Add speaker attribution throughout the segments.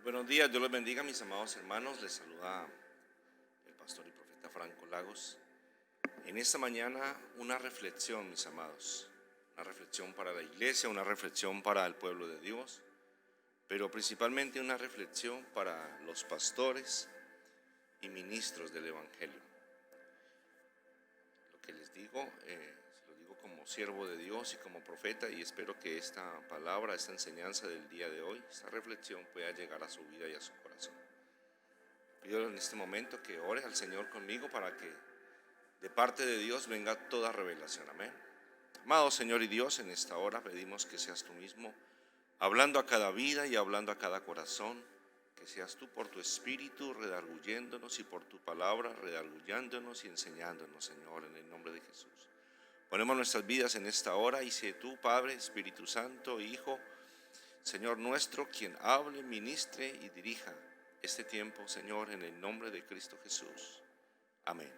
Speaker 1: Muy buenos días, Dios los bendiga, mis amados hermanos. Les saluda el pastor y profeta Franco Lagos. En esta mañana una reflexión, mis amados, una reflexión para la iglesia, una reflexión para el pueblo de Dios, pero principalmente una reflexión para los pastores y ministros del Evangelio. Lo que les digo, se lo digo como siervo de Dios y como profeta, y espero que esta palabra, esta enseñanza del día de hoy, esta reflexión pueda llegar a su vida y a su corazón. Pido en este momento que ores al Señor conmigo para que de parte de Dios venga toda revelación. Amén. Amado Señor y Dios, en esta hora pedimos que seas tú mismo hablando a cada vida y hablando a cada corazón, que seas tú por tu espíritu redarguyéndonos y por tu palabra redarguyándonos y enseñándonos, Señor, en el nombre de Jesús. Ponemos nuestras vidas en esta hora y sé tú, Padre, Espíritu Santo, Hijo, Señor nuestro, quien hable, ministre y dirija este tiempo, Señor, en el nombre de Cristo Jesús. Amén.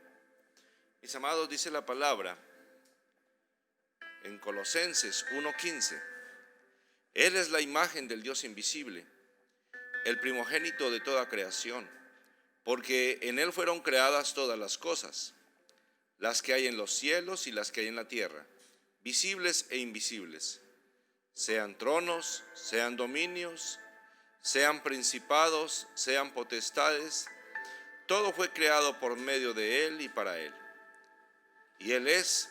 Speaker 1: Mis amados, dice la palabra en Colosenses 1:15: Él es la imagen del Dios invisible, el primogénito de toda creación, porque en Él fueron creadas todas las cosas, las que hay en los cielos y las que hay en la tierra, visibles e invisibles, sean tronos, sean dominios, sean principados, sean potestades. Todo fue creado por medio de Él y para Él. Y Él es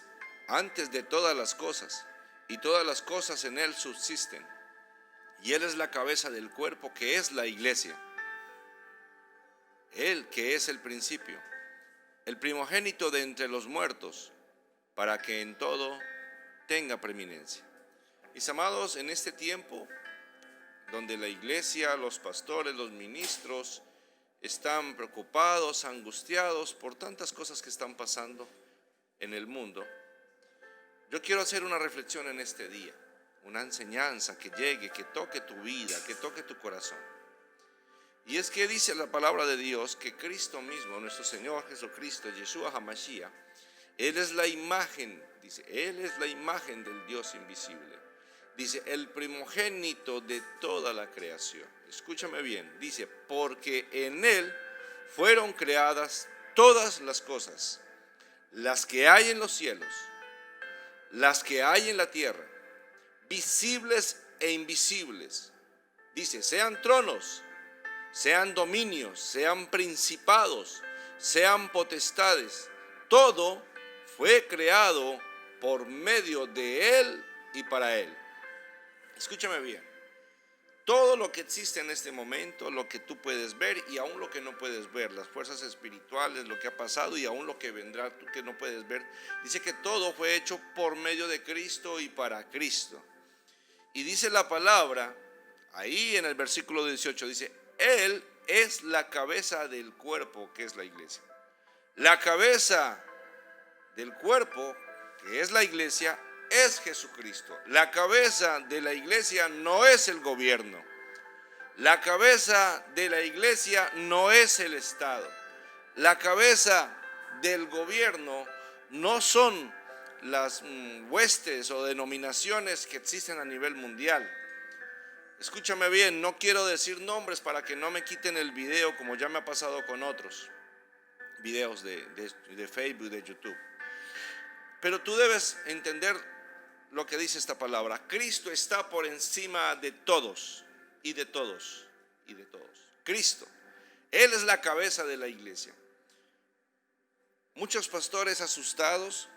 Speaker 1: antes de todas las cosas, y todas las cosas en Él subsisten. Y Él es la cabeza del cuerpo, que es la iglesia. Él que es el principio, el primogénito de entre los muertos, para que en todo tenga preeminencia. Mis amados, en este tiempo donde la iglesia, los pastores, los ministros están preocupados, angustiados por tantas cosas que están pasando en el mundo, yo quiero hacer una reflexión en este día, una enseñanza que llegue, que toque tu vida, que toque tu corazón. Y es que dice la palabra de Dios que Cristo mismo, nuestro Señor Jesucristo, Yeshua HaMashiach, Él es la imagen, dice, Él es la imagen del Dios invisible. Dice, el primogénito de toda la creación. Escúchame bien, dice, porque en Él fueron creadas todas las cosas, las que hay en los cielos, las que hay en la tierra, visibles e invisibles. Dice, sean tronos, sean dominios, sean principados, sean potestades. Todo fue creado por medio de Él y para Él. Escúchame bien. Todo lo que existe en este momento, lo que tú puedes ver y aún lo que no puedes ver, las fuerzas espirituales, lo que ha pasado y aún lo que vendrá, tú que no puedes ver, dice que todo fue hecho por medio de Cristo y para Cristo. Y dice la palabra, ahí en el versículo 18, dice, Él es la cabeza del cuerpo, que es la iglesia. La cabeza del cuerpo, que es la iglesia, es Jesucristo. La cabeza de la iglesia no es el gobierno. La cabeza de la iglesia no es el Estado. La cabeza del gobierno no son las huestes o denominaciones que existen a nivel mundial. Escúchame bien, no quiero decir nombres para que no me quiten el video, como ya me ha pasado con otros videos de Facebook, de YouTube. Pero tú debes entender lo que dice esta palabra. Cristo está por encima de todos y de todos y de todos. Cristo, Él es la cabeza de la iglesia. Muchos pastores asustados.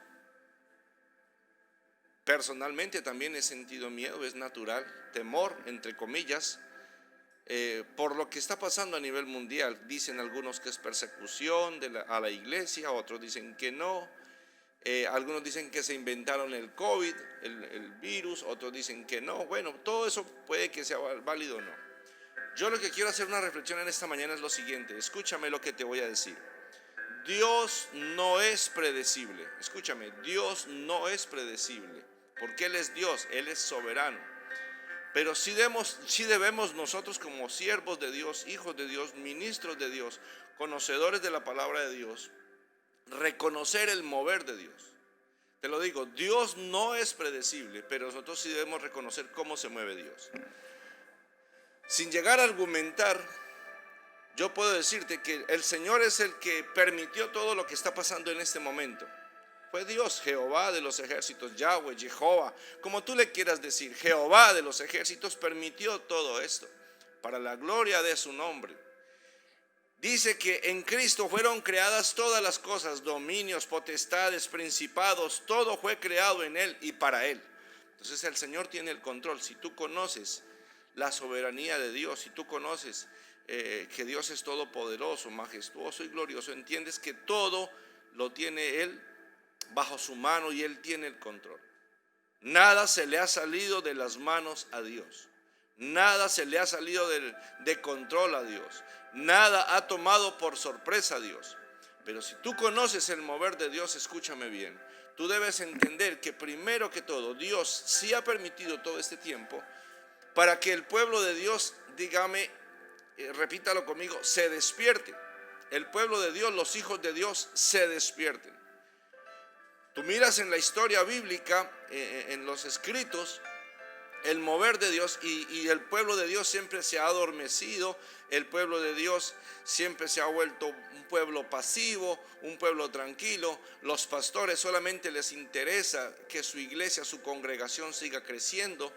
Speaker 1: Personalmente también he sentido miedo, es natural, temor, entre comillas, por lo que está pasando a nivel mundial. Dicen algunos que es persecución a la iglesia, otros dicen que no. Algunos dicen que se inventaron el COVID, el virus, otros dicen que no. Bueno, todo eso puede que sea válido o no. Yo lo que quiero hacer una reflexión en esta mañana es lo siguiente. Escúchame lo que te voy a decir. Dios no es predecible. Escúchame, Dios no es predecible, porque Él es Dios, Él es soberano. Pero sí debemos nosotros, como siervos de Dios, hijos de Dios, ministros de Dios, conocedores de la palabra de Dios, reconocer el mover de Dios. Te lo digo, Dios no es predecible, pero nosotros sí debemos reconocer cómo se mueve Dios. Sin llegar a argumentar, yo puedo decirte que el Señor es el que permitió todo lo que está pasando en este momento. Fue Dios, Jehová de los ejércitos, Yahweh, Jehová, como tú le quieras decir. Jehová de los ejércitos permitió todo esto para la gloria de su nombre. Dice que en Cristo fueron creadas todas las cosas, dominios, potestades, principados, todo fue creado en Él y para Él. Entonces el Señor tiene el control. Si tú conoces la soberanía de Dios, si tú conoces que Dios es todopoderoso, majestuoso y glorioso, entiendes que todo lo tiene Él bajo su mano y Él tiene el control. Nada se le ha salido de las manos a Dios. Nada se le ha salido de control a Dios. Nada ha tomado por sorpresa a Dios. Pero si tú conoces el mover de Dios, escúchame bien. Tú debes entender que primero que todo, Dios sí ha permitido todo este tiempo para que el pueblo de Dios, dígame, repítalo conmigo, se despierte. El pueblo de Dios, los hijos de Dios, se despierten. Tú miras en la historia bíblica, en los escritos, el mover de Dios y el pueblo de Dios siempre se ha adormecido. El pueblo de Dios siempre se ha vuelto un pueblo pasivo, un pueblo tranquilo. Los pastores solamente les interesa que su iglesia, su congregación siga creciendo.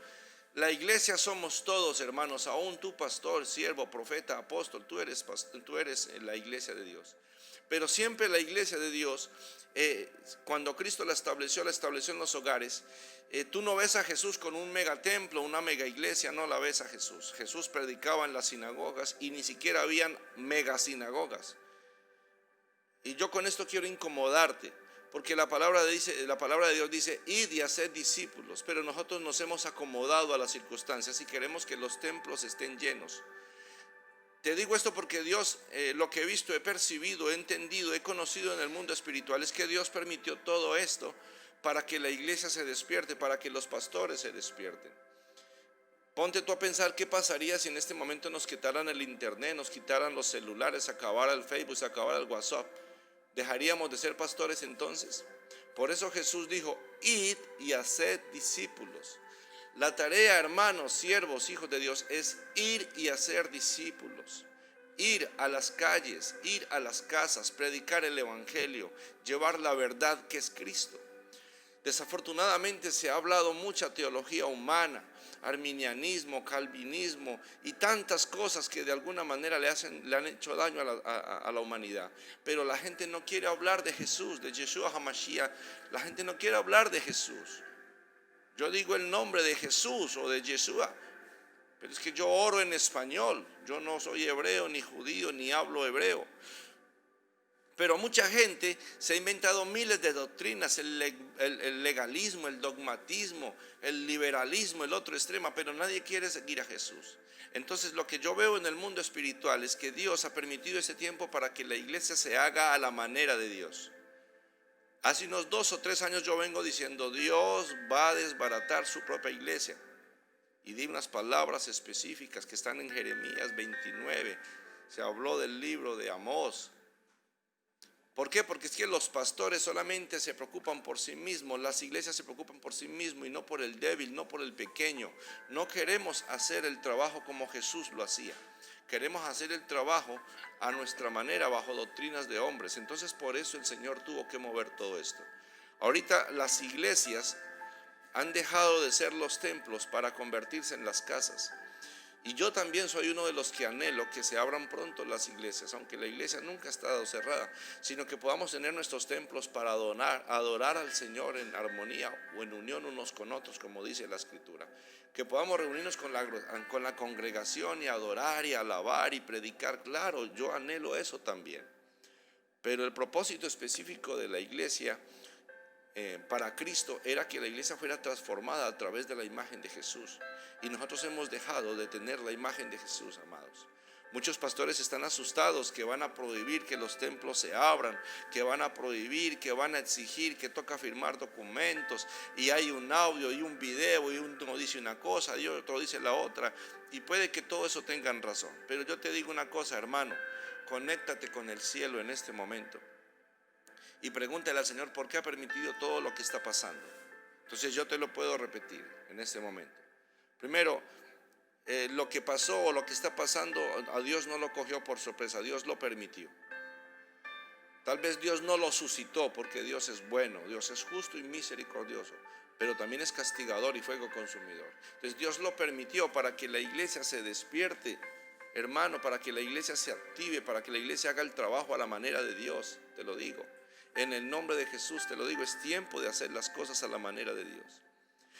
Speaker 1: La iglesia somos todos, hermanos, aún tú pastor, siervo, profeta, apóstol, tú eres la iglesia de Dios. Pero siempre la iglesia de Dios, cuando Cristo la estableció en los hogares. Tú no ves a Jesús con un megatemplo, una mega iglesia, no la ves a Jesús. Jesús predicaba en las sinagogas y ni siquiera habían megasinagogas. Y yo con esto quiero incomodarte, porque la palabra de Dios dice, id y haced discípulos, pero nosotros nos hemos acomodado a las circunstancias y queremos que los templos estén llenos. Te digo esto porque Dios, lo que he visto, he percibido, he entendido, he conocido en el mundo espiritual, es que Dios permitió todo esto para que la iglesia se despierte, para que los pastores se despierten. Ponte tú a pensar qué pasaría si en este momento nos quitaran el internet, nos quitaran los celulares, se acabara el Facebook, se acabara el WhatsApp. ¿Dejaríamos de ser pastores entonces? Por eso Jesús dijo, id y haced discípulos. La tarea, hermanos, siervos, hijos de Dios, es ir y hacer discípulos. Ir a las calles, ir a las casas, predicar el evangelio, llevar la verdad que es Cristo. Desafortunadamente se ha hablado mucha teología humana, arminianismo, calvinismo y tantas cosas que de alguna manera le han hecho daño a la humanidad. Pero la gente no quiere hablar de Jesús, de Yeshua HaMashiach. La gente no quiere hablar de Jesús. Yo digo el nombre de Jesús o de Yeshua, pero es que yo oro en español. Yo no soy hebreo ni judío ni hablo hebreo. Pero mucha gente se ha inventado miles de doctrinas, el legalismo, el dogmatismo, el liberalismo, el otro extremo, pero nadie quiere seguir a Jesús. Entonces lo que yo veo en el mundo espiritual es que Dios ha permitido ese tiempo para que la iglesia se haga a la manera de Dios. Hace unos 2 o 3 años yo vengo diciendo, Dios va a desbaratar su propia iglesia. Y di unas palabras específicas que están en Jeremías 29. Se habló del libro de Amós. ¿Por qué? Porque es que los pastores solamente se preocupan por sí mismos, las iglesias se preocupan por sí mismos y no por el débil, no por el pequeño. No queremos hacer el trabajo como Jesús lo hacía. Queremos hacer el trabajo a nuestra manera, bajo doctrinas de hombres. Entonces por eso el Señor tuvo que mover todo esto. Ahorita las iglesias han dejado de ser los templos para convertirse en las casas. Y yo también soy uno de los que anhelo que se abran pronto las iglesias, aunque la iglesia nunca ha estado cerrada, sino que podamos tener nuestros templos para adorar al Señor en armonía o en unión unos con otros, como dice la Escritura. Que podamos reunirnos con la congregación y adorar y alabar y predicar. Claro, yo anhelo eso también. Pero el propósito específico de la iglesia para Cristo era que la iglesia fuera transformada a través de la imagen de Jesús. Y nosotros hemos dejado de tener la imagen de Jesús, amados. Muchos pastores están asustados que van a prohibir que los templos se abran, que van a prohibir, que van a exigir, que toca firmar documentos y hay un audio y un video y uno dice una cosa y otro dice la otra, y puede que todo eso tengan razón. Pero yo te digo una cosa, hermano, conéctate con el cielo en este momento y pregúntale al Señor por qué ha permitido todo lo que está pasando. Entonces yo te lo puedo repetir en este momento. Primero, lo que pasó o lo que está pasando, a Dios no lo cogió por sorpresa, Dios lo permitió. Tal vez Dios no lo suscitó porque Dios es bueno, Dios es justo y misericordioso, pero también es castigador y fuego consumidor. Entonces Dios lo permitió para que la iglesia se despierte, hermano, para que la iglesia se active, para que la iglesia haga el trabajo a la manera de Dios, te lo digo. En el nombre de Jesús te lo digo, es tiempo de hacer las cosas a la manera de Dios.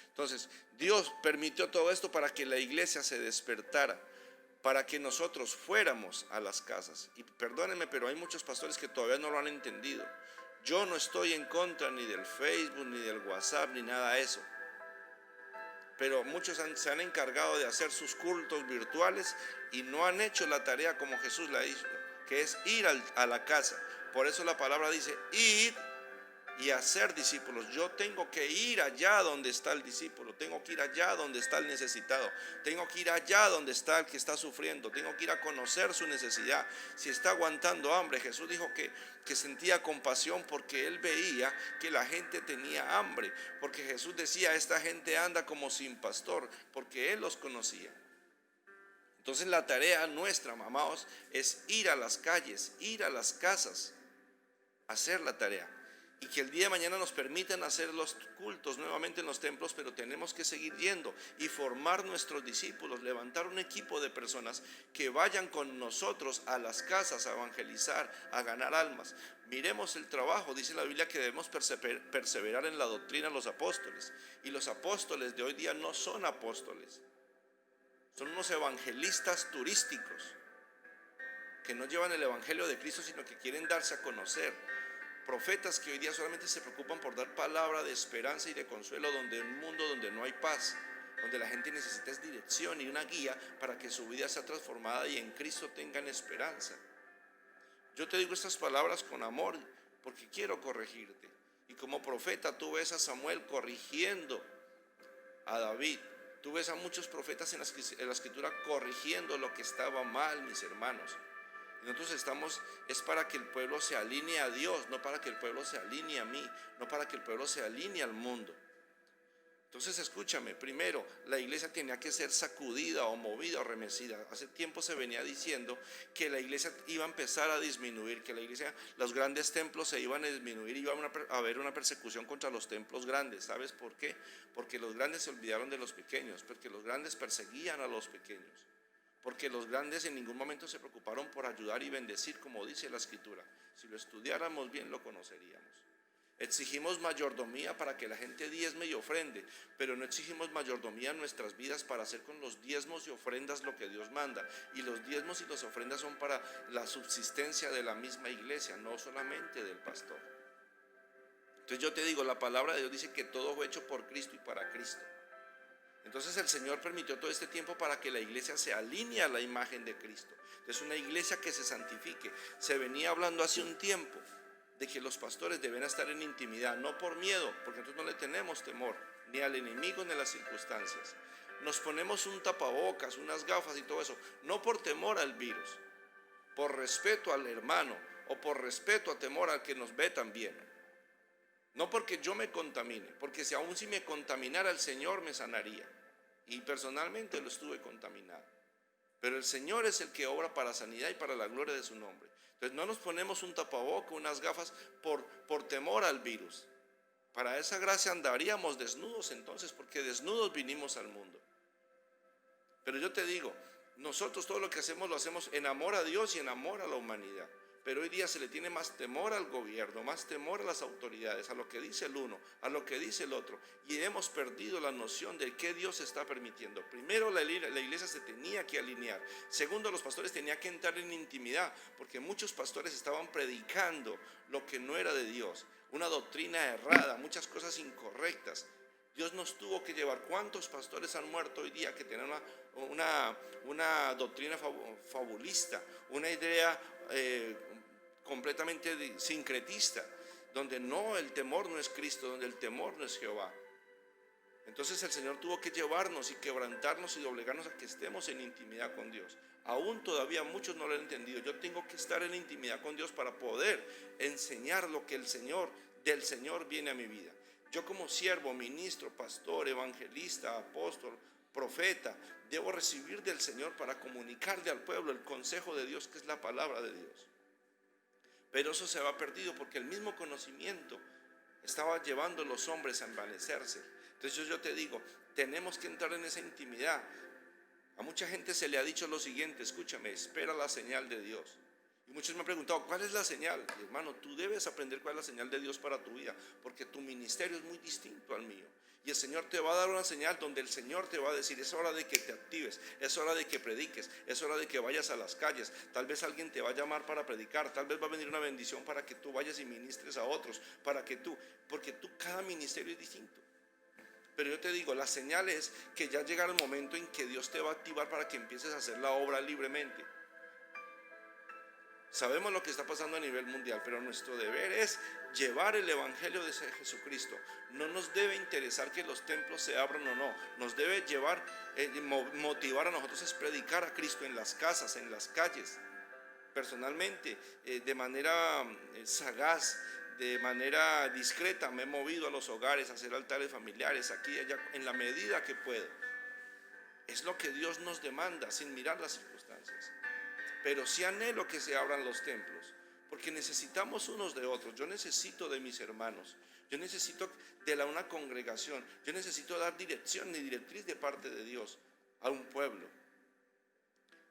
Speaker 1: Entonces Dios permitió todo esto para que la iglesia se despertara, para que nosotros fuéramos a las casas. Y perdónenme, pero hay muchos pastores que todavía no lo han entendido. Yo no estoy en contra ni del Facebook, ni del WhatsApp, ni nada de eso. Pero muchos se han encargado de hacer sus cultos virtuales y no han hecho la tarea como Jesús la hizo, que es ir a la casa. Por eso la palabra dice, ir y hacer discípulos. Yo tengo que ir allá donde está el discípulo, tengo que ir allá donde está el necesitado, tengo que ir allá donde está el que está sufriendo, tengo que ir a conocer su necesidad. Si está aguantando hambre, Jesús dijo que sentía compasión porque él veía que la gente tenía hambre, porque Jesús decía, esta gente anda como sin pastor, porque él los conocía. Entonces la tarea nuestra, amados, es ir a las calles, ir a las casas, hacer la tarea. Y que el día de mañana nos permitan hacer los cultos nuevamente en los templos, pero tenemos que seguir yendo y formar nuestros discípulos, levantar un equipo de personas que vayan con nosotros a las casas a evangelizar, a ganar almas. Miremos el trabajo, dice la Biblia que debemos perseverar en la doctrina de los apóstoles. Y los apóstoles de hoy día no son apóstoles, son unos evangelistas turísticos que no llevan el evangelio de Cristo, sino que quieren darse a conocer. Profetas que hoy día solamente se preocupan por dar palabra de esperanza y de consuelo donde un mundo donde no hay paz, donde la gente necesita es dirección y una guía para que su vida sea transformada y en Cristo tengan esperanza. Yo te digo estas palabras con amor porque quiero corregirte. Y como profeta tú ves a Samuel corrigiendo a David. Tú ves a muchos profetas en la escritura corrigiendo lo que estaba mal, mis hermanos. Nosotros estamos, es para que el pueblo se alinee a Dios, no para que el pueblo se alinee a mí, no para que el pueblo se alinee al mundo. Entonces escúchame, primero, la iglesia tenía que ser sacudida o movida o remecida. Hace tiempo se venía diciendo que la iglesia iba a empezar a disminuir, que la iglesia, los grandes templos se iban a disminuir, iba a haber una persecución contra los templos grandes. ¿Sabes por qué? Porque los grandes se olvidaron de los pequeños, porque los grandes perseguían a los pequeños. Porque los grandes en ningún momento se preocuparon por ayudar y bendecir, como dice la escritura. Si lo estudiáramos bien lo conoceríamos. Exigimos mayordomía para que la gente diezme y ofrende, pero no exigimos mayordomía en nuestras vidas para hacer con los diezmos y ofrendas lo que Dios manda. Y los diezmos y las ofrendas son para la subsistencia de la misma iglesia, no solamente del pastor. Entonces yo te digo, la palabra de Dios dice que todo fue hecho por Cristo y para Cristo. Entonces el Señor permitió todo este tiempo para que la iglesia se alinee a la imagen de Cristo. Es una iglesia que se santifique. Se venía hablando hace un tiempo de que los pastores deben estar en intimidad, no por miedo, porque nosotros no le tenemos temor, ni al enemigo ni a las circunstancias. Nos ponemos un tapabocas, unas gafas y todo eso, no por temor al virus, por respeto al hermano o por respeto a temor al que nos ve también. No porque yo me contamine, porque si aún si me contaminara el Señor me sanaría. Y personalmente lo estuve contaminado. Pero el Señor es el que obra para sanidad y para la gloria de su nombre. Entonces no nos ponemos un tapaboca, unas gafas por temor al virus. Para esa gracia andaríamos desnudos entonces, porque desnudos vinimos al mundo. Pero yo te digo, nosotros todo lo que hacemos lo hacemos en amor a Dios y en amor a la humanidad. Pero hoy día se le tiene más temor al gobierno, más temor a las autoridades, a lo que dice el uno, a lo que dice el otro. Y hemos perdido la noción de qué Dios está permitiendo. Primero, la iglesia se tenía que alinear. Segundo, los pastores tenían que entrar en intimidad, porque muchos pastores estaban predicando lo que no era de Dios. Una doctrina errada, muchas cosas incorrectas. Dios nos tuvo que llevar. ¿Cuántos pastores han muerto hoy día que tienen una doctrina fabulista, una idea completamente sincretista, donde no, el temor no es Cristo, donde el temor no es Jehová? Entonces el Señor tuvo que llevarnos y quebrantarnos y doblegarnos a que estemos en intimidad con Dios. Aún todavía muchos no lo han entendido. Yo tengo que estar en intimidad con Dios para poder enseñar lo que del Señor viene a mi vida. Yo como siervo, ministro, pastor, evangelista, apóstol, profeta, debo recibir del Señor para comunicarle al pueblo el consejo de Dios, que es la palabra de Dios. Pero eso se va perdido porque el mismo conocimiento estaba llevando a los hombres a envanecerse. Entonces yo te digo, tenemos que entrar en esa intimidad. A mucha gente se le ha dicho lo siguiente: escúchame, espera la señal de Dios. Y muchos me han preguntado, ¿cuál es la señal? Y hermano, tú debes aprender cuál es la señal de Dios para tu vida, porque tu ministerio es muy distinto al mío. Y el Señor te va a dar una señal donde el Señor te va a decir: es hora de que te actives, es hora de que prediques, es hora de que vayas a las calles. Tal vez alguien te va a llamar para predicar, tal vez va a venir una bendición para que tú vayas y ministres a otros, porque cada ministerio es distinto. Pero yo te digo, la señal es que ya llegará el momento en que Dios te va a activar para que empieces a hacer la obra libremente. Sabemos lo que está pasando a nivel mundial, pero nuestro deber es llevar el evangelio de Jesucristo. No nos debe interesar que los templos se abran o no. Nos debe motivar a nosotros es predicar a Cristo en las casas, en las calles. Personalmente, de manera sagaz, de manera discreta, me he movido a los hogares a hacer altares familiares, aquí y allá, en la medida que puedo. Es lo que Dios nos demanda, sin mirar las circunstancias. Pero sí anhelo que se abran los templos, porque necesitamos unos de otros. Yo necesito de mis hermanos, yo necesito de una congregación, yo necesito dar dirección y directriz de parte de Dios a un pueblo.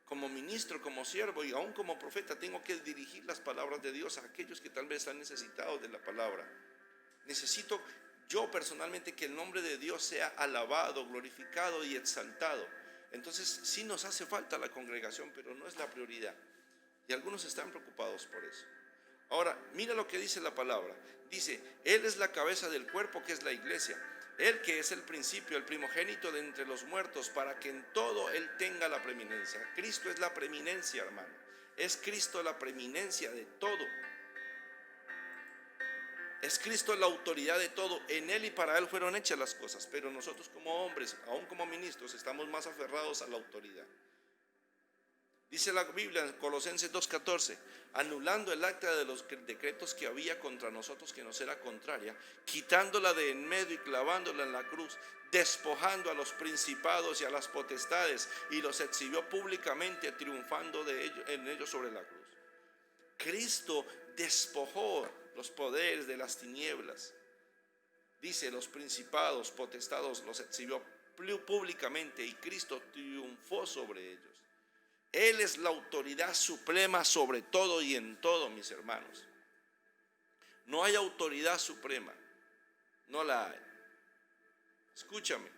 Speaker 1: Como ministro, como siervo y aún como profeta, tengo que dirigir las palabras de Dios a aquellos que tal vez están necesitados de la palabra. Necesito yo personalmente que el nombre de Dios sea alabado, glorificado y exaltado. Entonces sí nos hace falta la congregación, pero no es la prioridad. Y algunos están preocupados por eso. Ahora, mira lo que dice la palabra. Dice, Él es la cabeza del cuerpo, que es la iglesia. Él que es el principio, el primogénito de entre los muertos, para que en todo Él tenga la preeminencia. Cristo es la preeminencia, hermano. Es Cristo la preeminencia de todo. Es Cristo la autoridad de todo. En Él y para Él fueron hechas las cosas. Pero nosotros como hombres, aún como ministros, estamos más aferrados a la autoridad. Dice la Biblia en Colosenses 2:14, anulando el acta de los decretos que había contra nosotros, que nos era contraria, quitándola de en medio y clavándola en la cruz, despojando a los principados y a las potestades, y los exhibió públicamente, triunfando en ellos sobre la cruz. Cristo despojó los poderes de las tinieblas. Dice, los principados, potestados, los exhibió públicamente, y Cristo triunfó sobre ellos. Él es la autoridad suprema sobre todo y en todo, mis hermanos. No hay autoridad suprema, no la hay. Escúchame.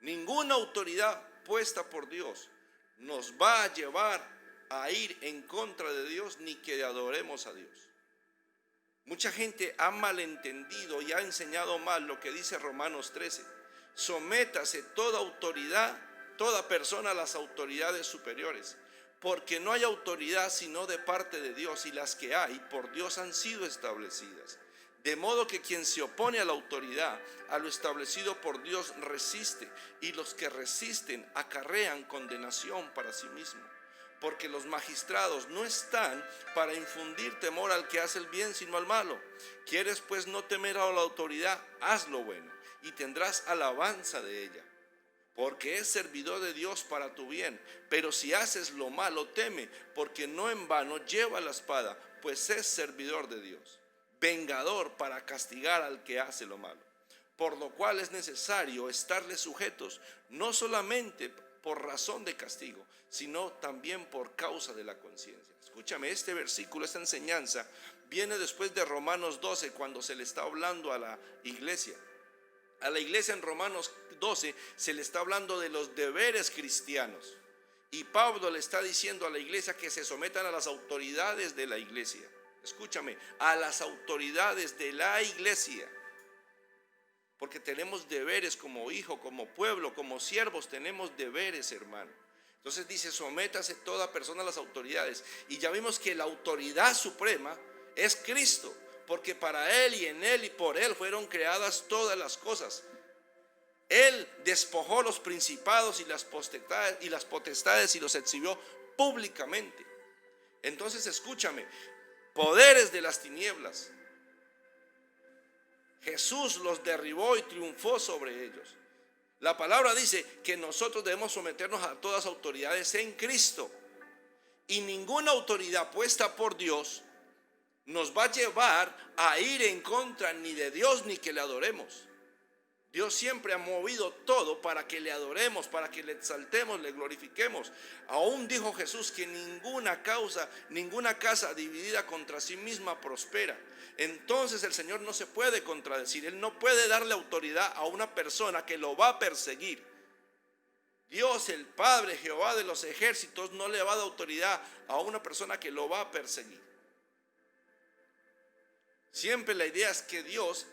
Speaker 1: Ninguna autoridad puesta por Dios nos va a llevar a ir en contra de Dios, ni que adoremos a Dios. Mucha gente ha malentendido y ha enseñado mal lo que dice Romanos 13. Sométase toda autoridad, toda persona a las autoridades superiores, porque no hay autoridad sino de parte de Dios, y las que hay por Dios han sido establecidas. De modo que quien se opone a la autoridad, a lo establecido por Dios, resiste, y los que resisten acarrean condenación para sí mismos. Porque los magistrados no están para infundir temor al que hace el bien, sino al malo. ¿Quieres pues no temer a la autoridad? Haz lo bueno, y tendrás alabanza de ella, porque es servidor de Dios para tu bien. Pero si haces lo malo, teme, porque no en vano lleva la espada, pues es servidor de Dios, vengador para castigar al que hace lo malo. Por lo cual es necesario estarle sujetos, no solamente por razón de castigo, sino también por causa de la conciencia. Escúchame, este versículo, esta enseñanza viene después de Romanos 12, cuando se le está hablando a la iglesia. A la iglesia en Romanos 12 se le está hablando de los deberes cristianos, y Pablo le está diciendo a la iglesia que se sometan a las autoridades de la iglesia. Escúchame, a las autoridades de la iglesia, porque tenemos deberes como hijo, como pueblo, como siervos, tenemos deberes, hermano. Entonces dice, sométase toda persona a las autoridades, y ya vimos que la autoridad suprema es Cristo, porque para Él y en Él y por Él fueron creadas todas las cosas. Él despojó los principados y las potestades y los exhibió públicamente. Entonces escúchame, poderes de las tinieblas, Jesús los derribó y triunfó sobre ellos. La palabra dice que nosotros debemos someternos a todas las autoridades en Cristo. Y ninguna autoridad puesta por Dios nos va a llevar a ir en contra ni de Dios ni que le adoremos. Dios siempre ha movido todo para que le adoremos, para que le exaltemos, le glorifiquemos. Aún dijo Jesús que ninguna casa dividida contra sí misma prospera. Entonces el Señor no se puede contradecir. Él no puede darle autoridad a una persona que lo va a perseguir. Dios, el Padre, Jehová de los ejércitos, no le va a dar autoridad a una persona que lo va a perseguir. Siempre la idea es que Dios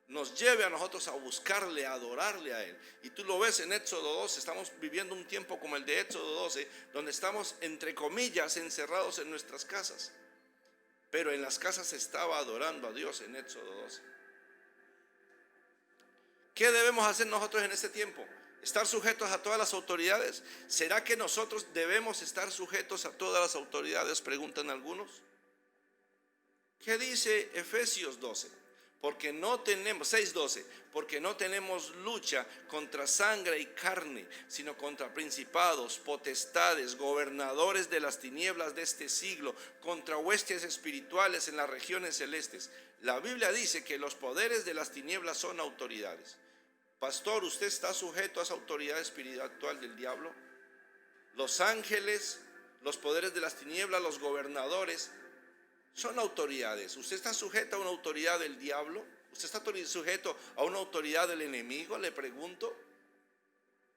Speaker 1: nos lleve a nosotros a buscarle, a adorarle a Él. Y tú lo ves en Éxodo 12, estamos viviendo un tiempo como el de Éxodo 12, donde estamos entre comillas encerrados en nuestras casas. Pero en las casas se estaba adorando a Dios en Éxodo 12. ¿Qué debemos hacer nosotros en este tiempo? ¿Estar sujetos a todas las autoridades? ¿Será que nosotros debemos estar sujetos a todas las autoridades? Preguntan algunos. ¿Qué dice Efesios 12? Porque no tenemos, 6:12, porque no tenemos lucha contra sangre y carne, sino contra principados, potestades, gobernadores de las tinieblas de este siglo, contra huestes espirituales en las regiones celestes. La Biblia dice que los poderes de las tinieblas son autoridades. Pastor, ¿usted está sujeto a esa autoridad espiritual del diablo? Los ángeles, los poderes de las tinieblas, los gobernadores son autoridades. ¿Usted está sujeto a una autoridad del diablo? ¿Usted está sujeto a una autoridad del enemigo? Le pregunto.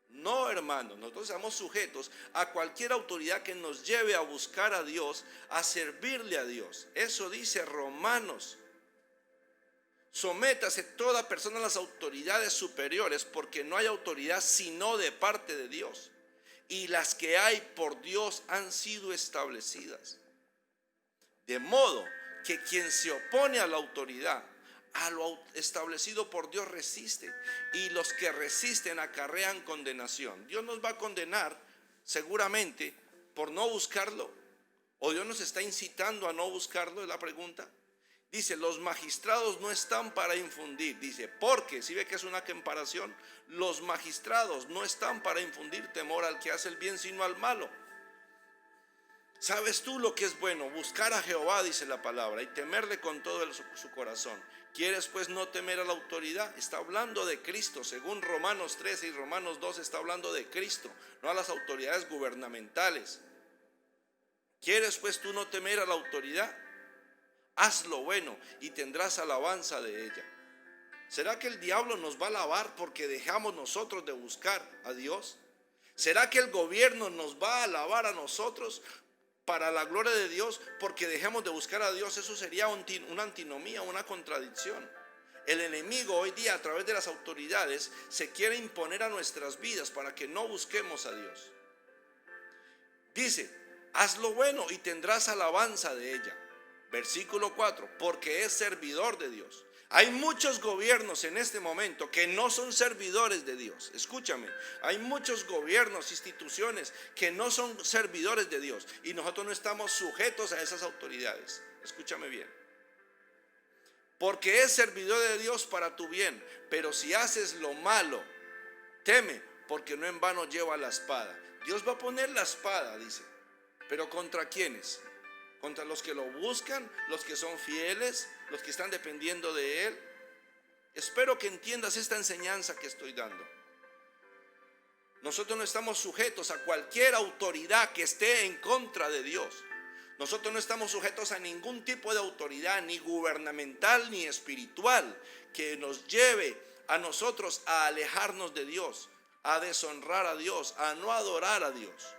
Speaker 1: No, hermano, nosotros estamos sujetos a cualquier autoridad que nos lleve a buscar a Dios, a servirle a Dios. Eso dice Romanos. Sométase toda persona a las autoridades superiores, porque no hay autoridad sino de parte de Dios. Y las que hay por Dios han sido establecidas. De modo que quien se opone a la autoridad, a lo establecido por Dios, resiste. Y los que resisten acarrean condenación. Dios nos va a condenar seguramente por no buscarlo. ¿O Dios nos está incitando a no buscarlo? Es la pregunta. Dice, los magistrados no están para infundir. Dice, porque, si ve que es una comparación, los magistrados no están para infundir temor al que hace el bien, sino al malo. ¿Sabes tú lo que es bueno? Buscar a Jehová, dice la palabra, y temerle con todo su corazón. ¿Quieres pues no temer a la autoridad? Está hablando de Cristo. Según Romanos 13 y Romanos 12 está hablando de Cristo, no a las autoridades gubernamentales. ¿Quieres pues tú no temer a la autoridad? Haz lo bueno y tendrás alabanza de ella. ¿Será que el diablo nos va a alabar porque dejamos nosotros de buscar a Dios? ¿Será que el gobierno nos va a alabar a nosotros para la gloria de Dios porque dejemos de buscar a Dios? Eso sería una antinomía, una contradicción. El enemigo hoy día, a través de las autoridades, se quiere imponer a nuestras vidas para que no busquemos a Dios. Dice, haz lo bueno y tendrás alabanza de ella. Versículo 4, porque es servidor de Dios. Hay muchos gobiernos en este momento que no son servidores de Dios. Escúchame, hay muchos gobiernos, instituciones que no son servidores de Dios, y nosotros no estamos sujetos a esas autoridades. Escúchame bien. Porque es servidor de Dios para tu bien, pero si haces lo malo, teme, porque no en vano lleva la espada. Dios va a poner la espada, dice, pero ¿contra quiénes? Contra los que lo buscan, los que son fieles, los que están dependiendo de Él. Espero que entiendas esta enseñanza que estoy dando. Nosotros no estamos sujetos a cualquier autoridad que esté en contra de Dios. Nosotros no estamos sujetos a ningún tipo de autoridad, ni gubernamental ni espiritual, que nos lleve a nosotros a alejarnos de Dios, a deshonrar a Dios, a no adorar a Dios.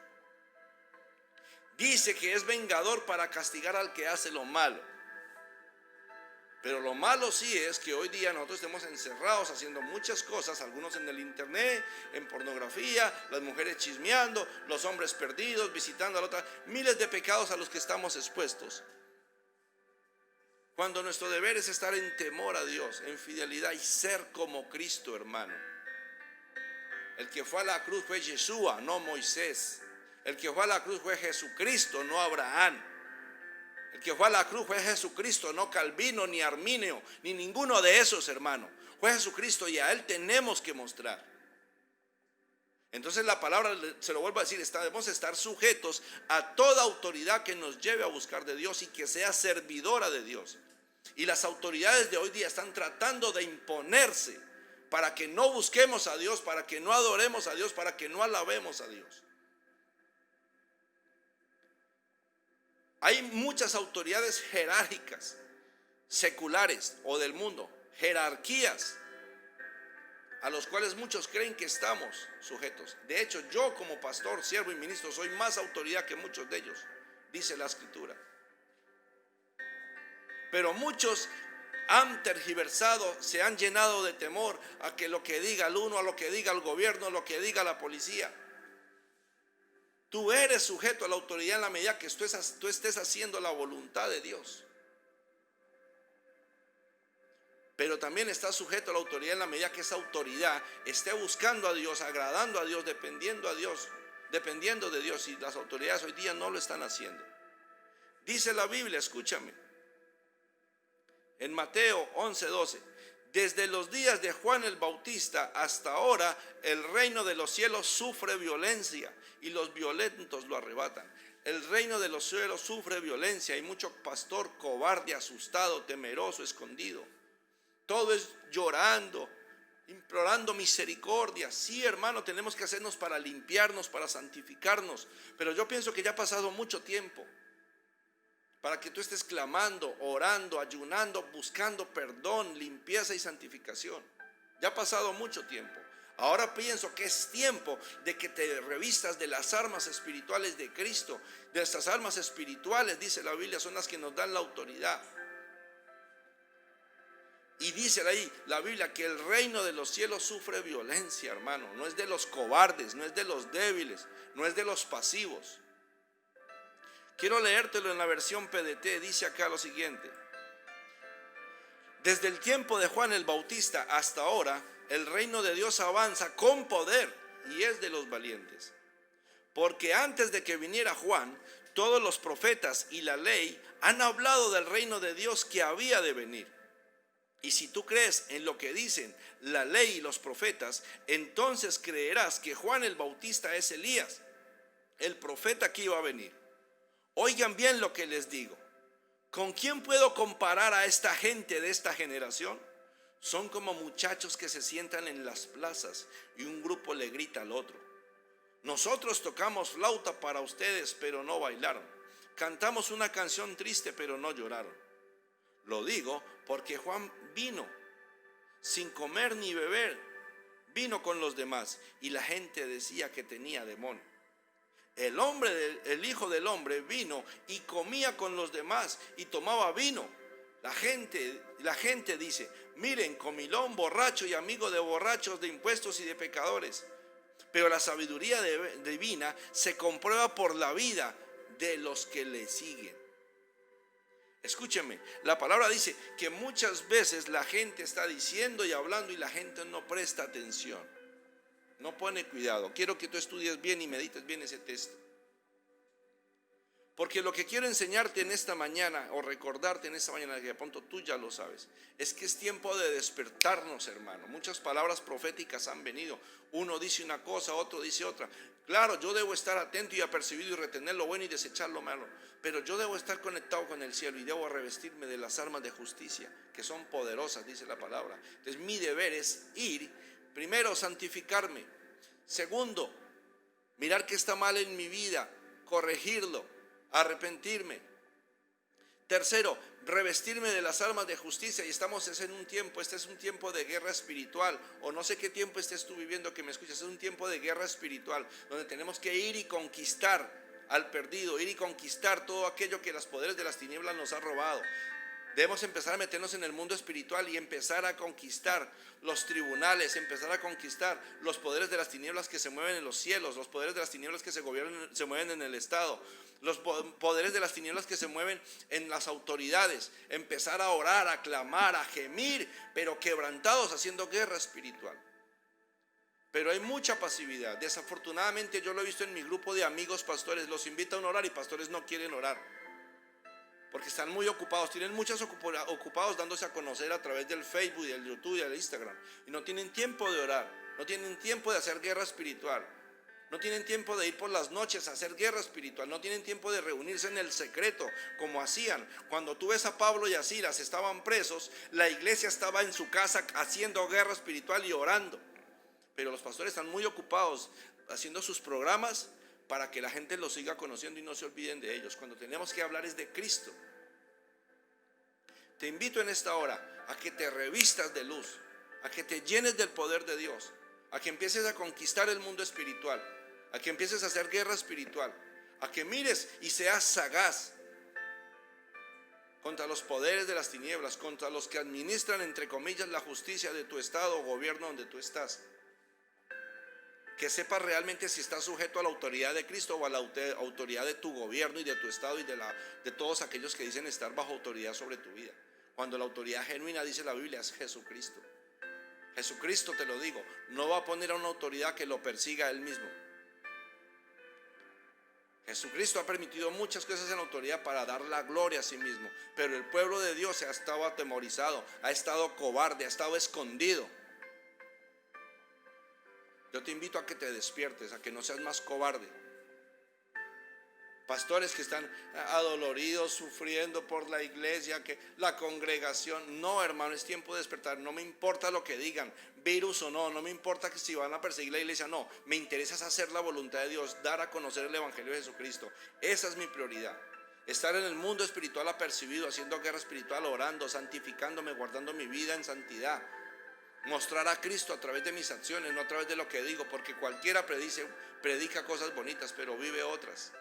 Speaker 1: Dice que es vengador para castigar al que hace lo malo. Pero lo malo sí es que hoy día nosotros estemos encerrados haciendo muchas cosas, algunos en el internet, en pornografía, las mujeres chismeando, los hombres perdidos, visitando a la otra, miles de pecados a los que estamos expuestos. Cuando nuestro deber es estar en temor a Dios, en fidelidad y ser como Cristo, hermano. El que fue a la cruz fue Yeshua, no Moisés. El que fue a la cruz fue Jesucristo, no Abraham. El que fue a la cruz fue Jesucristo, no Calvino, ni Arminio, ni ninguno de esos, hermano. Fue Jesucristo y a Él tenemos que mostrar. Entonces la palabra, se lo vuelvo a decir, debemos estar sujetos a toda autoridad que nos lleve a buscar de Dios y que sea servidora de Dios. Y las autoridades de hoy día están tratando de imponerse para que no busquemos a Dios, para que no adoremos a Dios, para que no alabemos a Dios. Hay muchas autoridades jerárquicas, seculares o del mundo, jerarquías, a los cuales muchos creen que estamos sujetos. De hecho, yo como pastor, siervo y ministro soy más autoridad que muchos de ellos, dice la Escritura. Pero muchos han tergiversado, se han llenado de temor a que lo que diga el uno, a lo que diga el gobierno, a lo que diga la policía. Tú eres sujeto a la autoridad en la medida que tú estés haciendo la voluntad de Dios. Pero también estás sujeto a la autoridad en la medida que esa autoridad esté buscando a Dios, agradando a Dios, dependiendo de Dios. Y las autoridades hoy día no lo están haciendo. Dice la Biblia, escúchame, en Mateo 11:12: desde los días de Juan el Bautista hasta ahora, el reino de los cielos sufre violencia y los violentos lo arrebatan. El reino de los cielos sufre violencia y mucho pastor cobarde, asustado, temeroso, escondido. Todo es llorando, implorando misericordia. Sí, hermano, tenemos que hacernos para limpiarnos, para santificarnos. Pero yo pienso que ya ha pasado mucho tiempo para que tú estés clamando, orando, ayunando, buscando perdón, limpieza y santificación. Ya ha pasado mucho tiempo. Ahora pienso que es tiempo de que te revistas de las armas espirituales de Cristo. De estas armas espirituales, dice la Biblia, son las que nos dan la autoridad. Y dice ahí la Biblia que el reino de los cielos sufre violencia, hermano. No es de los cobardes, no es de los débiles, no es de los pasivos. Quiero leértelo en la versión PDT. Dice acá lo siguiente: desde el tiempo de Juan el Bautista hasta ahora, el reino de Dios avanza con poder y es de los valientes. Porque antes de que viniera Juan, todos los profetas y la ley han hablado del reino de Dios que había de venir. Y si tú crees en lo que dicen la ley y los profetas, entonces creerás que Juan el Bautista es Elías, el profeta que iba a venir. Oigan bien lo que les digo. ¿Con quién puedo comparar a esta gente de esta generación? Son como muchachos que se sientan en las plazas y un grupo le grita al otro: nosotros tocamos flauta para ustedes, pero no bailaron. Cantamos una canción triste, pero no lloraron. Lo digo porque Juan vino sin comer ni beber, vino con los demás y la gente decía que tenía demonio. El Hijo del Hombre vino y comía con los demás y tomaba vino. La gente dice: miren, comilón, borracho y amigo de borrachos, de impuestos y de pecadores. Pero la sabiduría divina se comprueba por la vida de los que le siguen. Escúcheme, la palabra dice que muchas veces la gente está diciendo y hablando y la gente no presta atención, no pone cuidado. Quiero que tú estudies bien y medites bien ese texto, porque lo que quiero enseñarte en esta mañana, o recordarte en esta mañana, que de pronto tú ya lo sabes, es que es tiempo de despertarnos, hermano. Muchas palabras proféticas han venido. Uno dice una cosa, otro dice otra. Claro, yo debo estar atento y apercibido y retener lo bueno y desechar lo malo, pero yo debo estar conectado con el cielo y debo revestirme de las armas de justicia, que son poderosas, dice la palabra. Entonces mi deber es ir, primero, santificarme. Segundo, mirar qué está mal en mi vida, corregirlo, arrepentirme. Tercero, revestirme de las armas de justicia. Y estamos en un tiempo, este es un tiempo de guerra espiritual, o no sé qué tiempo estés tú viviendo que me escuchas. Es un tiempo de guerra espiritual, donde tenemos que ir y conquistar al perdido, ir y conquistar todo aquello que los poderes de las tinieblas nos han robado. Debemos empezar a meternos en el mundo espiritual y empezar a conquistar los tribunales, empezar a conquistar los poderes de las tinieblas que se mueven en los cielos, los poderes de las tinieblas que se mueven en el Estado, los poderes de las tinieblas que se mueven en las autoridades. Empezar a orar, a clamar, a gemir, pero quebrantados, haciendo guerra espiritual. Pero hay mucha pasividad. Desafortunadamente yo lo he visto en mi grupo de amigos pastores. Los invitan a orar y pastores no quieren orar, porque están muy ocupados, tienen muchos ocupados dándose a conocer a través del Facebook, del YouTube y del Instagram, y no tienen tiempo de orar, no tienen tiempo de hacer guerra espiritual. No tienen tiempo de ir por las noches a hacer guerra espiritual. No tienen tiempo de reunirse en el secreto como hacían. Cuando tú ves a Pablo y a Silas estaban presos, la iglesia estaba en su casa haciendo guerra espiritual y orando. Pero los pastores están muy ocupados haciendo sus programas para que la gente los siga conociendo y no se olviden de ellos. Cuando tenemos que hablar es de Cristo. Te invito en esta hora a que te revistas de luz, a que te llenes del poder de Dios, a que empieces a conquistar el mundo espiritual, a que empieces a hacer guerra espiritual, a que mires y seas sagaz contra los poderes de las tinieblas, contra los que administran, entre comillas, la justicia de tu estado o gobierno donde tú estás. Que sepas realmente si estás sujeto a la autoridad de Cristo o a la autoridad de tu gobierno y de tu estado y de todos aquellos que dicen estar bajo autoridad sobre tu vida. Cuando la autoridad genuina, dice la Biblia, es Jesucristo. Jesucristo, te lo digo, no va a poner a una autoridad que lo persiga a él mismo. Jesucristo ha permitido muchas cosas en la autoridad para dar la gloria a sí mismo, pero el pueblo de Dios ha estado atemorizado, ha estado cobarde, ha estado escondido. Yo te invito a que te despiertes, a que no seas más cobarde. Pastores que están adoloridos, sufriendo por la iglesia, que la congregación. No, hermano, es tiempo de despertar. No me importa lo que digan, virus o no, no me importa que si van a perseguir la iglesia, no. Me interesa hacer la voluntad de Dios, dar a conocer el evangelio de Jesucristo. Esa es mi prioridad. Estar en el mundo espiritual apercibido, haciendo guerra espiritual, orando, santificándome, guardando mi vida en santidad. Mostrar a Cristo a través de mis acciones, no a través de lo que digo, porque cualquiera predica cosas bonitas, pero vive otras.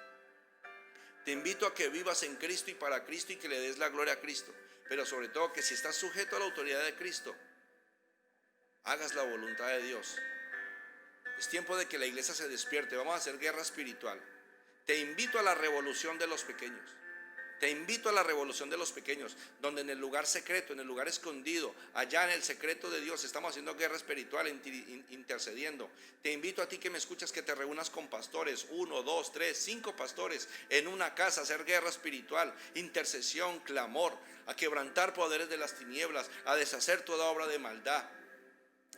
Speaker 1: Te invito a que vivas en Cristo y para Cristo y que le des la gloria a Cristo. Pero sobre todo que si estás sujeto a la autoridad de Cristo, hagas la voluntad de Dios. Es tiempo de que la iglesia se despierte. Vamos a hacer guerra espiritual. Te invito a la revolución de los pequeños. Te invito a la revolución de los pequeños, donde en el lugar secreto, en el lugar escondido, allá en el secreto de Dios, estamos haciendo guerra espiritual, intercediendo. Te invito a ti que me escuchas, que te reúnas con pastores, 1, 2, 3, 5 pastores en una casa, a hacer guerra espiritual, intercesión, clamor, a quebrantar poderes de las tinieblas, a deshacer toda obra de maldad.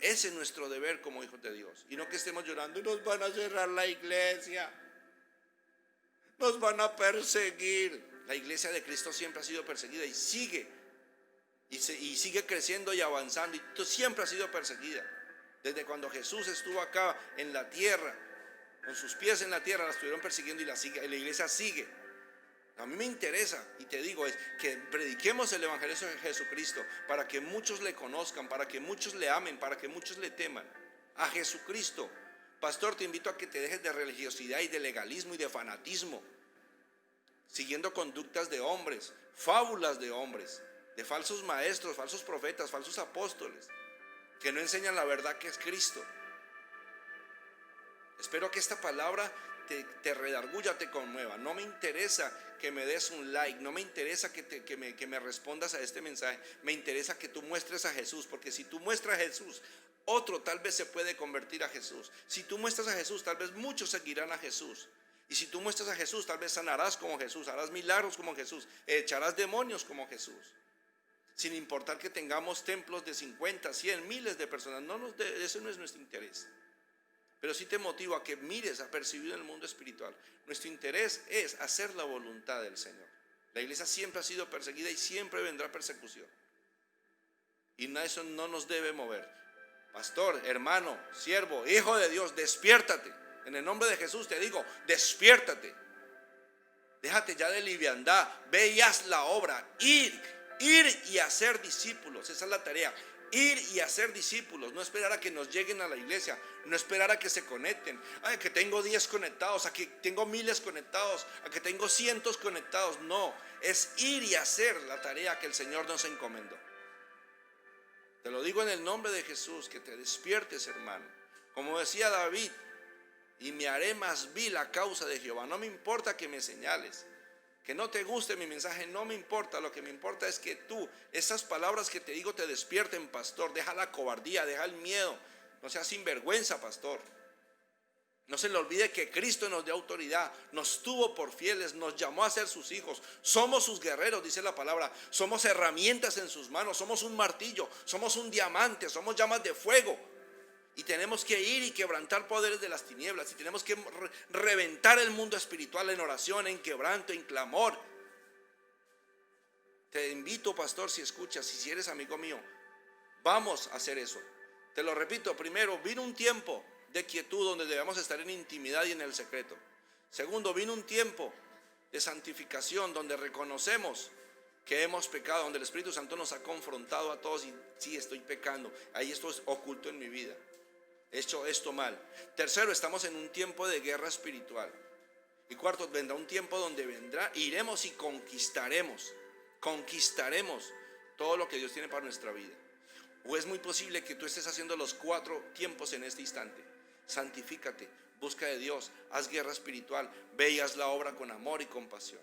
Speaker 1: Ese es nuestro deber como hijos de Dios. Y no que estemos llorando, nos van a cerrar la iglesia, nos van a perseguir. La iglesia de Cristo siempre ha sido perseguida y sigue creciendo y avanzando, y siempre ha sido perseguida. Desde cuando Jesús estuvo acá en la tierra, con sus pies en la tierra, la estuvieron persiguiendo y la iglesia sigue. A mí me interesa, y te digo, es que prediquemos el evangelio de Jesucristo para que muchos le conozcan, para que muchos le amen, para que muchos le teman. A Jesucristo. Pastor, te invito a que te dejes de religiosidad y de legalismo y de fanatismo, siguiendo conductas de hombres, fábulas de hombres, de falsos maestros, falsos profetas, falsos apóstoles, que no enseñan la verdad que es Cristo. Espero que esta palabra te redarguya, te conmueva. No me interesa que me des un like, no me interesa que me respondas a este mensaje. Me interesa que tú muestres a Jesús, porque si tú muestras a Jesús, otro tal vez se puede convertir a Jesús. Si tú muestras a Jesús, tal vez muchos seguirán a Jesús. Y si tú muestras a Jesús, tal vez sanarás como Jesús, harás milagros como Jesús, echarás demonios como Jesús. Sin importar que tengamos templos de 50, 100, miles de personas, ese no es nuestro interés. Pero sí te motivo a que mires apercibido en el mundo espiritual. Nuestro interés es hacer la voluntad del Señor. La iglesia siempre ha sido perseguida y siempre vendrá persecución. Y eso no nos debe mover. Pastor, hermano, siervo, hijo de Dios, despiértate. En el nombre de Jesús te digo, despiértate. Déjate ya de liviandad. Ve y haz la obra. Ir y hacer discípulos. Esa es la tarea. Ir y hacer discípulos. No esperar a que nos lleguen a la iglesia. No esperar a que se conecten. Ay, que tengo 10 conectados. A que tengo miles conectados. A que tengo cientos conectados. No. Es ir y hacer la tarea que el Señor nos encomendó. Te lo digo en el nombre de Jesús. Que te despiertes, hermano. Como decía David, y me haré más vil a causa de Jehová. No me importa que me señales, que no te guste mi mensaje, no me importa. Lo que me importa es que tú, esas palabras que te digo, te despierten, pastor. Deja la cobardía, deja el miedo. No seas sinvergüenza, pastor. No se le olvide que Cristo nos dio autoridad, nos tuvo por fieles, nos llamó a ser sus hijos. Somos sus guerreros, dice la palabra. Somos herramientas en sus manos, somos un martillo, somos un diamante, somos llamas de fuego. Y tenemos que ir y quebrantar poderes de las tinieblas. Y tenemos que reventar el mundo espiritual en oración, en quebranto, en clamor. Te invito, pastor, si escuchas y si eres amigo mío, vamos a hacer eso. Te lo repito, primero, vino un tiempo de quietud donde debemos estar en intimidad y en el secreto. Segundo, vino un tiempo de santificación donde reconocemos que hemos pecado, donde el Espíritu Santo nos ha confrontado a todos y sí, estoy pecando, ahí esto es oculto en mi vida, he hecho esto mal. Tercero, estamos en un tiempo de guerra espiritual. Y cuarto, vendrá un tiempo donde iremos y conquistaremos todo lo que Dios tiene para nuestra vida. O es muy posible que tú estés haciendo los 4 tiempos en este instante. Santifícate, busca de Dios, haz guerra espiritual, ve y haz la obra con amor y compasión.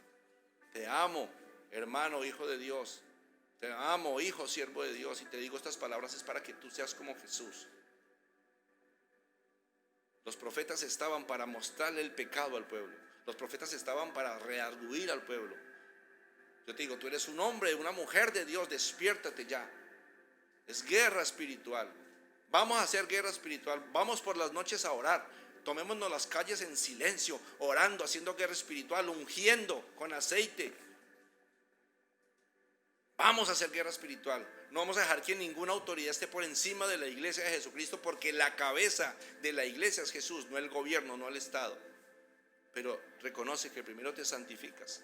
Speaker 1: Te amo, hermano, hijo de Dios. Te amo, hijo, siervo de Dios. Y te digo estas palabras es para que tú seas como Jesús. Los profetas estaban para mostrarle el pecado al pueblo. Los profetas estaban para redarguir al pueblo. Yo te digo, tú eres un hombre, una mujer de Dios, despiértate ya. Es guerra espiritual. Vamos a hacer guerra espiritual. Vamos por las noches a orar. Tomémonos las calles en silencio, orando, haciendo guerra espiritual, ungiendo con aceite. Vamos a hacer guerra espiritual. No vamos a dejar que ninguna autoridad esté por encima de la iglesia de Jesucristo, porque la cabeza de la iglesia es Jesús, no el gobierno, no el Estado. Pero reconoce que primero te santificas,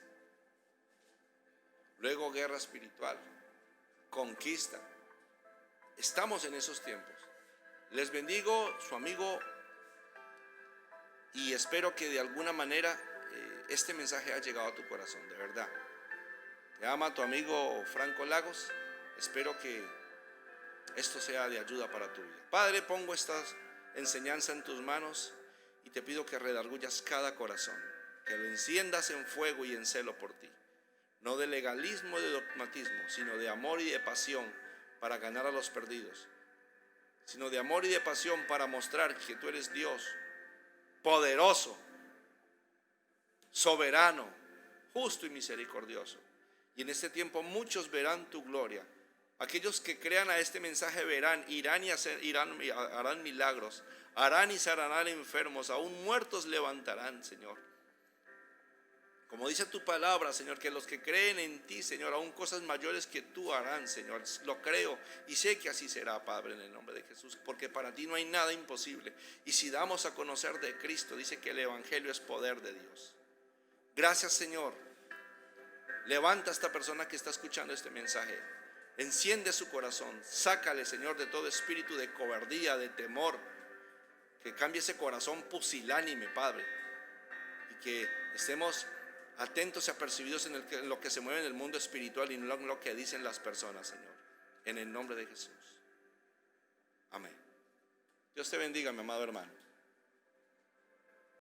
Speaker 1: luego guerra espiritual, conquista. Estamos en esos tiempos. Les bendigo, su amigo, y espero que de alguna manera este mensaje haya llegado a tu corazón, de verdad. Te ama tu amigo Franco Lagos. Espero que esto sea de ayuda para tu vida. Padre, pongo esta enseñanza en tus manos y te pido que redargullas cada corazón, que lo enciendas en fuego y en celo por ti. No de legalismo y de dogmatismo, sino de amor y de pasión para ganar a los perdidos, sino de amor y de pasión para mostrar que tú eres Dios, poderoso, soberano, justo y misericordioso. Y en este tiempo muchos verán tu gloria. Aquellos que crean a este mensaje verán, irán y harán milagros, harán y sanarán enfermos, aún muertos levantarán, Señor. Como dice tu palabra, Señor, que los que creen en ti, Señor, aún cosas mayores que tú harán, Señor. Lo creo y sé que así será, Padre, en el nombre de Jesús, porque para ti no hay nada imposible. Y si damos a conocer de Cristo, dice que el Evangelio es poder de Dios. Gracias, Señor. Levanta a esta persona que está escuchando este mensaje. Enciende su corazón. Sácale, Señor, de todo espíritu de cobardía, de temor. Que cambie ese corazón pusilánime, Padre. Y que estemos atentos y apercibidos en lo que se mueve en el mundo espiritual y no en lo que dicen las personas, Señor. En el nombre de Jesús. Amén. Dios te bendiga, mi amado hermano.